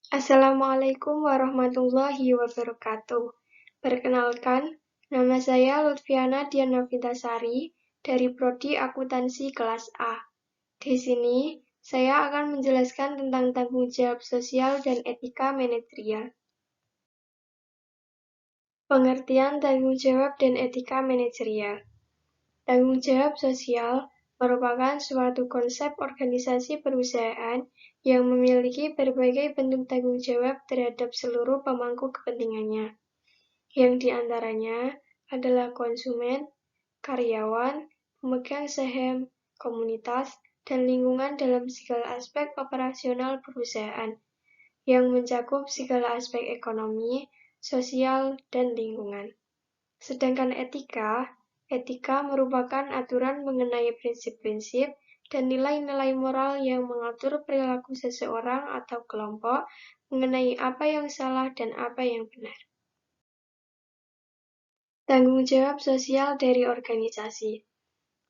Assalamualaikum warahmatullahi wabarakatuh. Perkenalkan, nama saya Lutfiana Diana Vitasari dari Prodi Akuntansi kelas A. Di sini, saya akan menjelaskan tentang tanggung jawab sosial dan etika manajerial. Pengertian tanggung jawab dan etika manajerial. Tanggung jawab sosial merupakan suatu konsep organisasi perusahaan yang memiliki berbagai bentuk tanggung jawab terhadap seluruh pemangku kepentingannya, yang diantaranya adalah konsumen, karyawan, pemegang saham, komunitas, dan lingkungan dalam segala aspek operasional perusahaan, yang mencakup segala aspek ekonomi, sosial, dan lingkungan. Sedangkan etika merupakan aturan mengenai prinsip-prinsip dan nilai-nilai moral yang mengatur perilaku seseorang atau kelompok mengenai apa yang salah dan apa yang benar. Tanggung jawab sosial dari organisasi.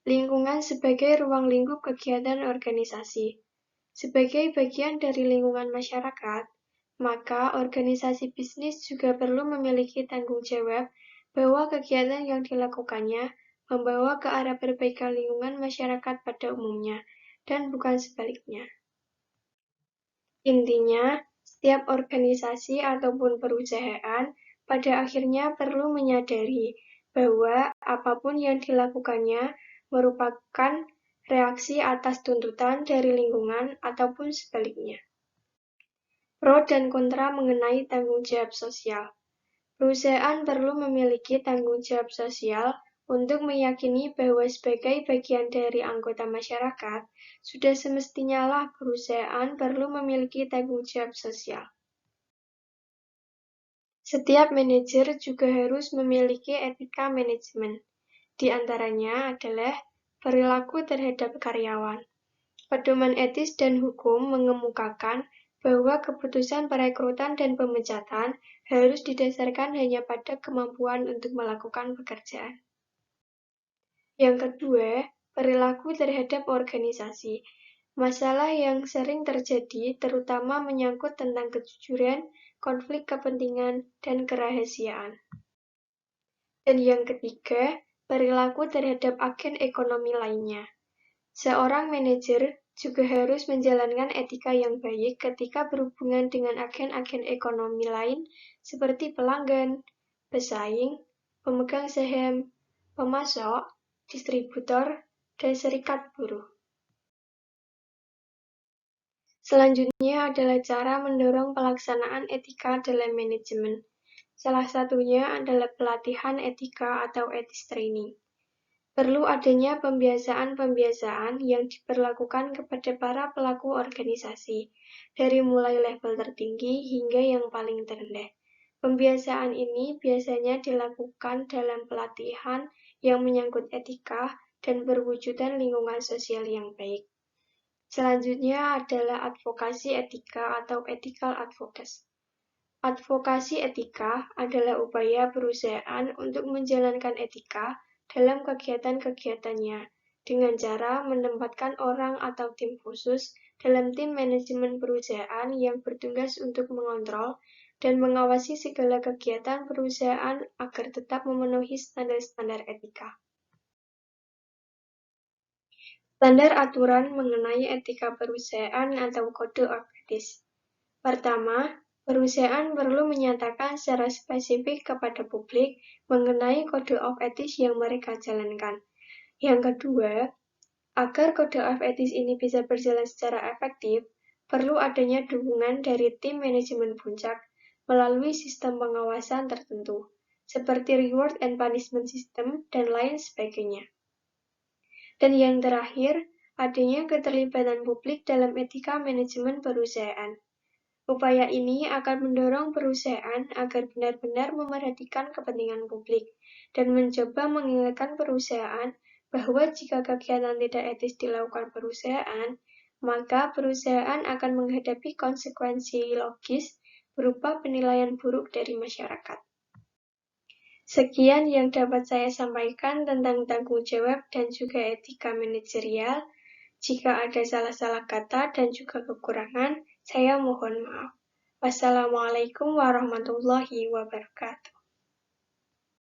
Lingkungan sebagai ruang lingkup kegiatan organisasi. Sebagai bagian dari lingkungan masyarakat, maka organisasi bisnis juga perlu memiliki tanggung jawab bahwa kegiatan yang dilakukannya membawa ke arah perbaikan lingkungan masyarakat pada umumnya, dan bukan sebaliknya. Intinya, setiap organisasi ataupun perusahaan pada akhirnya perlu menyadari bahwa apapun yang dilakukannya merupakan reaksi atas tuntutan dari lingkungan ataupun sebaliknya. Pro dan kontra mengenai tanggung jawab sosial. Perusahaan perlu memiliki tanggung jawab sosial untuk meyakini bahwa sebagai bagian dari anggota masyarakat, sudah semestinya lah perusahaan perlu memiliki tanggung jawab sosial. Setiap manajer juga harus memiliki etika manajemen. Di antaranya adalah perilaku terhadap karyawan. Pedoman etis dan hukum mengemukakan bahwa keputusan perekrutan dan pemecatan harus didasarkan hanya pada kemampuan untuk melakukan pekerjaan. Yang kedua, perilaku terhadap organisasi. Masalah yang sering terjadi terutama menyangkut tentang kejujuran, konflik kepentingan, dan kerahasiaan. Dan yang ketiga, perilaku terhadap agen ekonomi lainnya. Seorang manajer juga harus menjalankan etika yang baik ketika berhubungan dengan agen-agen ekonomi lain seperti pelanggan, pesaing, pemegang saham, pemasok, distributor, dan serikat buruh. Selanjutnya adalah cara mendorong pelaksanaan etika dalam manajemen. Salah satunya adalah pelatihan etika atau ethics training. Perlu adanya pembiasaan-pembiasaan yang diberlakukan kepada para pelaku organisasi, dari mulai level tertinggi hingga yang paling terendah. Pembiasaan ini biasanya dilakukan dalam pelatihan yang menyangkut etika dan perwujudan lingkungan sosial yang baik. Selanjutnya adalah advokasi etika atau ethical advocacy. Advokasi etika adalah upaya perusahaan untuk menjalankan etika dalam kegiatan-kegiatannya dengan cara menempatkan orang atau tim khusus dalam tim manajemen perusahaan yang bertugas untuk mengontrol dan mengawasi segala kegiatan perusahaan agar tetap memenuhi standar-standar etika. Standar aturan mengenai etika perusahaan atau kode etis. Pertama, perusahaan perlu menyatakan secara spesifik kepada publik mengenai kode of ethics yang mereka jalankan. Yang kedua, agar kode of ethics ini bisa berjalan secara efektif, perlu adanya dukungan dari tim manajemen puncak melalui sistem pengawasan tertentu, seperti reward and punishment system dan lain sebagainya. Dan yang terakhir, adanya keterlibatan publik dalam etika manajemen perusahaan. Upaya ini akan mendorong perusahaan agar benar-benar memerhatikan kepentingan publik dan mencoba mengingatkan perusahaan bahwa jika kegiatan tidak etis dilakukan perusahaan, maka perusahaan akan menghadapi konsekuensi logis berupa penilaian buruk dari masyarakat. Sekian yang dapat saya sampaikan tentang tanggung jawab dan juga etika manajerial. Jika ada salah-salah kata dan juga kekurangan, saya mohon maaf. Wassalamualaikum warahmatullahi wabarakatuh.